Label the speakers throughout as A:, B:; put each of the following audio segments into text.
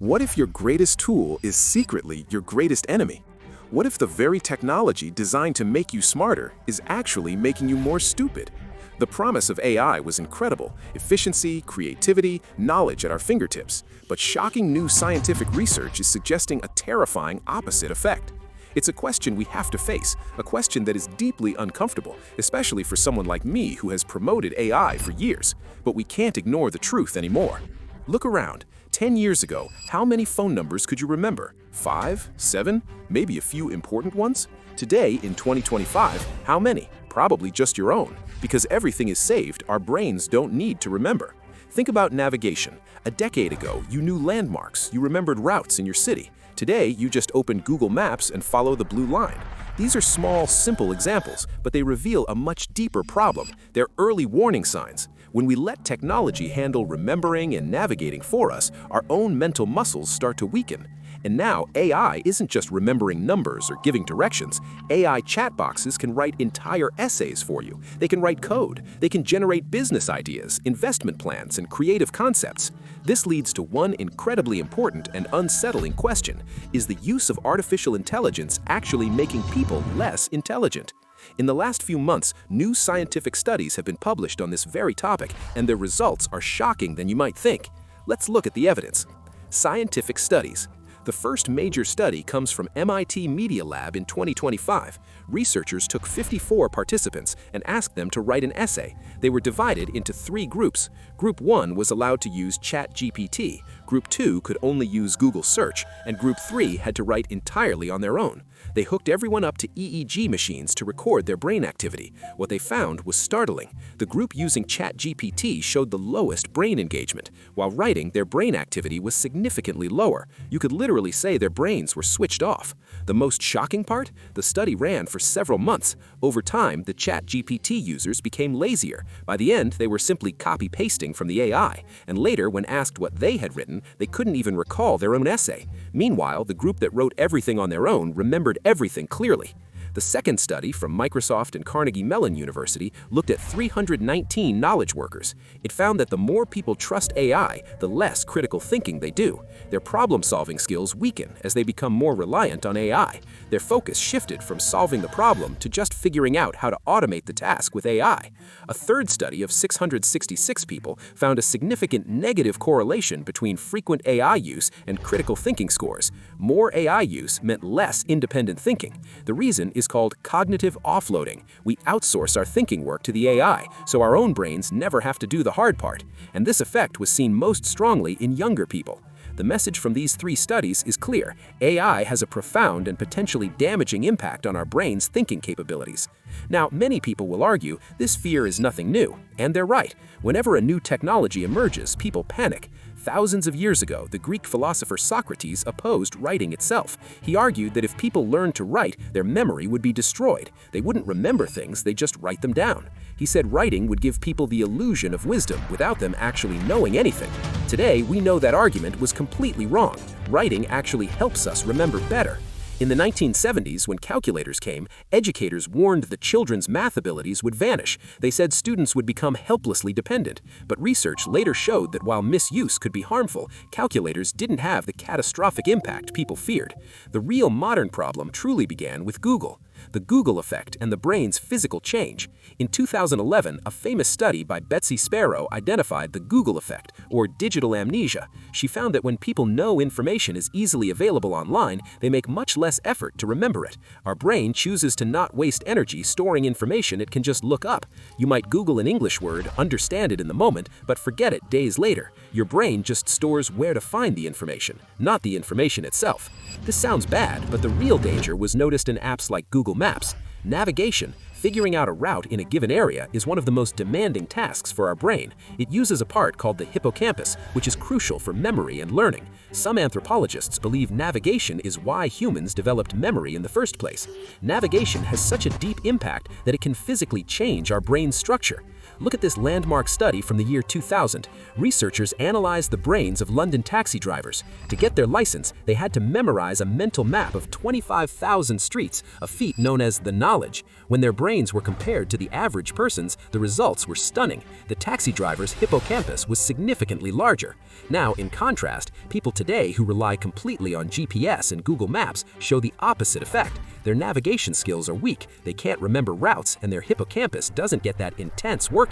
A: What if your greatest tool is secretly your greatest enemy? What if the very technology designed to make you smarter is actually making you more stupid? The promise of AI was incredible: efficiency, creativity, knowledge at our fingertips. But shocking new scientific research is suggesting a terrifying opposite effect. It's a question we have to face, a question that is deeply uncomfortable, especially for someone like me who has promoted AI for years. But we can't ignore the truth anymore. Look around. 10 years ago, how many phone numbers could you remember? 5? 7? Maybe a few important ones? Today, in 2025, how many? Probably just your own. Because everything is saved, our brains don't need to remember. Think about navigation. A decade ago, you knew landmarks, you remembered routes in your city. Today, you just open Google Maps and follow the blue line. These are small, simple examples, but they reveal a much deeper problem. They're early warning signs. When we let technology handle remembering and navigating for us, our own mental muscles start to weaken. And now, AI isn't just remembering numbers or giving directions. AI chat boxes can write entire essays for you. They can write code. They can generate business ideas, investment plans, and creative concepts. This leads to one incredibly important and unsettling question: is the use of artificial intelligence actually making people less intelligent? In the last few months, new scientific studies have been published on this very topic, and their results are shocking than you might think. Let's look at the evidence. Scientific studies. The first major study comes from MIT Media Lab in 2025. Researchers took 54 participants and asked them to write an essay. They were divided into 3 groups. Group 1 was allowed to use ChatGPT, Group 2 could only use Google Search, and Group 3 had to write entirely on their own. They hooked everyone up to EEG machines to record their brain activity. What they found was startling. The group using ChatGPT showed the lowest brain engagement. While writing, their brain activity was significantly lower. You could literally say their brains were switched off. The most shocking part? The study ran for several months. Over time, the ChatGPT users became lazier. By the end, they were simply copy-pasting from the AI. And later, when asked what they had written, they couldn't even recall their own essay. Meanwhile, the group that wrote everything on their own remembered everything clearly. The second study from Microsoft and Carnegie Mellon University looked at 319 knowledge workers. It found that the more people trust AI, the less critical thinking they do. Their problem-solving skills weaken as they become more reliant on AI. Their focus shifted from solving the problem to just figuring out how to automate the task with AI. A third study of 666 people found a significant negative correlation between frequent AI use and critical thinking scores. More AI use meant less independent thinking. The reason is called cognitive offloading. We outsource our thinking work to the AI, so our own brains never have to do the hard part. And this effect was seen most strongly in younger people. The message from these 3 studies is clear: AI has a profound and potentially damaging impact on our brain's thinking capabilities. Now, many people will argue this fear is nothing new, and they're right. Whenever a new technology emerges, people panic. Thousands of years ago, the Greek philosopher Socrates opposed writing itself. He argued that if people learned to write, their memory would be destroyed. They wouldn't remember things, they'd just write them down. He said writing would give people the illusion of wisdom without them actually knowing anything. Today, we know that argument was completely wrong. Writing actually helps us remember better. In the 1970s, when calculators came, educators warned that children's math abilities would vanish. They said students would become helplessly dependent. But research later showed that while misuse could be harmful, calculators didn't have the catastrophic impact people feared. The real modern problem truly began with Google. The Google effect and the brain's physical change. In 2011, a famous study by Betsy Sparrow identified the Google effect, or digital amnesia. She found that when people know information is easily available online, they make much less effort to remember it. Our brain chooses to not waste energy storing information it can just look up. You might Google an English word, understand it in the moment, but forget it days later. Your brain just stores where to find the information, not the information itself. This sounds bad, but the real danger was noticed in apps like Google Maps. Navigation, figuring out a route in a given area, is one of the most demanding tasks for our brain. It uses a part called the hippocampus, which is crucial for memory and learning. Some anthropologists believe navigation is why humans developed memory in the first place. Navigation has such a deep impact that it can physically change our brain's structure.
B: Look at this landmark study from the year 2000. Researchers analyzed the brains of London taxi drivers. To get their license, they had to memorize a mental map of 25,000 streets, a feat known as the knowledge. When their brains were compared to the average person's, the results were stunning. The taxi driver's hippocampus was significantly larger. Now, in contrast, people today who rely completely on GPS and Google Maps show the opposite effect. Their navigation skills are weak, they can't remember routes, and their hippocampus doesn't get that intense workout.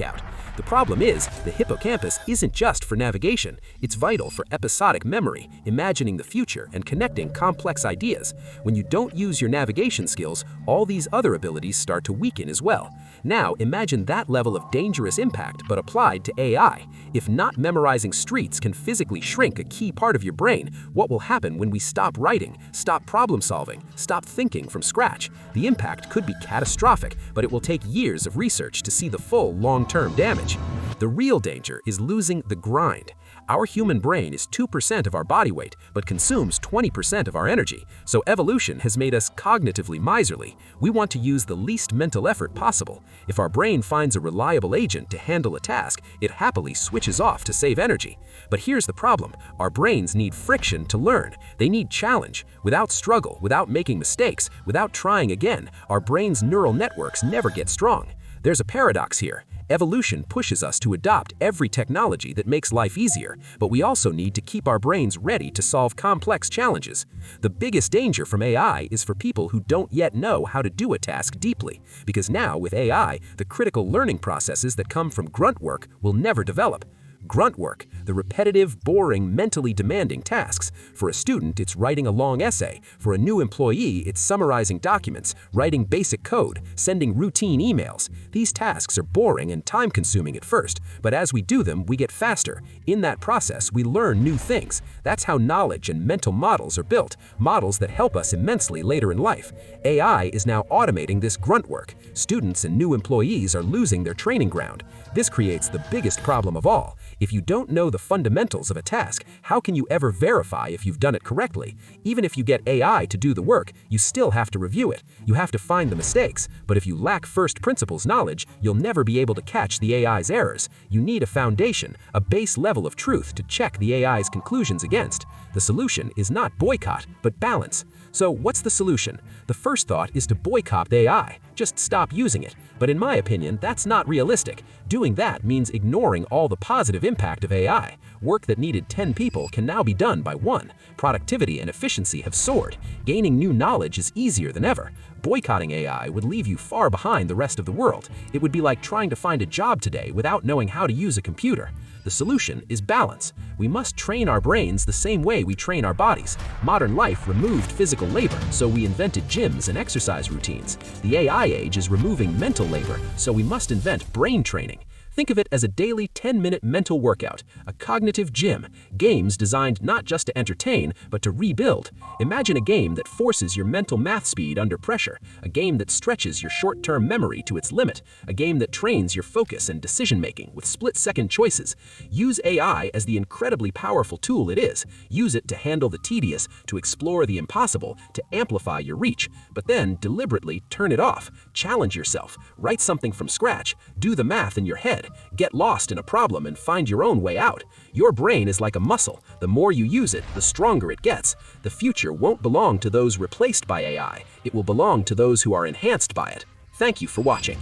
B: The problem is, the hippocampus isn't just for navigation. It's vital for episodic memory, imagining the future, and connecting complex ideas. When you don't use your navigation skills, all these other abilities start to weaken as well. Now, imagine that level of dangerous impact, but applied to AI. If not memorizing streets can physically shrink a key part of your brain, what will happen when we stop writing, stop problem solving, stop thinking from scratch? The impact could be catastrophic, but it will take years of research to see the full long-term damage. The real danger is losing the grind. Our human brain is 2% of our body weight, but consumes 20% of our energy, so evolution has made us cognitively miserly. We want to use the least mental effort possible. If our brain finds a reliable agent to handle a task, it happily switches off to save energy. But here's the problem. Our brains need friction to learn. They need challenge. Without struggle, without making mistakes, without trying again, our brain's neural networks never get strong. There's a paradox here. Evolution pushes us to adopt every technology that makes life easier, but we also need to keep our brains ready to solve complex challenges. The biggest danger from AI is for people who don't yet know how to do a task deeply, because now with AI, the critical learning processes that come from grunt work will never develop. Grunt work, the repetitive, boring, mentally demanding tasks. For a student, it's writing a long essay. For a new employee, it's summarizing documents, writing basic code, sending routine emails. These tasks are boring and time-consuming at first, but as we do them, we get faster. In that process, we learn new things. That's how knowledge and mental models are built, models that help us immensely later in life. AI is now automating this grunt work. Students and new employees are losing their training ground. This creates the biggest problem of all. If you don't know the fundamentals of a task, how can you ever verify if you've done it correctly? Even if you get AI to do the work, you still have to review it. You have to find the mistakes. But if you lack first principles knowledge, you'll never be able to catch the AI's errors. You need a foundation, a base level of truth to check the AI's conclusions against. The solution is not boycott, but balance. So what's the solution? The first thought is to boycott AI. Just stop using it. But in my opinion, that's not realistic. Doing that means ignoring all the positive impact of AI. Work that needed 10 people can now be done by 1. Productivity and efficiency have soared. Gaining new knowledge is easier than ever. Boycotting AI would leave you far behind the rest of the world. It would be like trying to find a job today without knowing how to use a computer. The solution is balance. We must train our brains the same way we train our bodies. Modern life removed physical labor, so we invented gyms and exercise routines. The AI age is removing mental labor, so we must invent brain training. Think of it as a daily 10-minute mental workout, a cognitive gym, games designed not just to entertain, but to rebuild. Imagine a game that forces your mental math speed under pressure, a game that stretches your short-term memory to its limit, a game that trains your focus and decision-making with split-second choices. Use AI as the incredibly powerful tool it is. Use it to handle the tedious, to explore the impossible, to amplify your reach. But then, deliberately turn it off. Challenge yourself. Write something from scratch. Do the math in your head. Get lost in a problem and find your own way out. Your brain is like a muscle. The more you use it, the stronger it gets. The future won't belong to those replaced by AI. It will belong to those who are enhanced by it. Thank you for watching.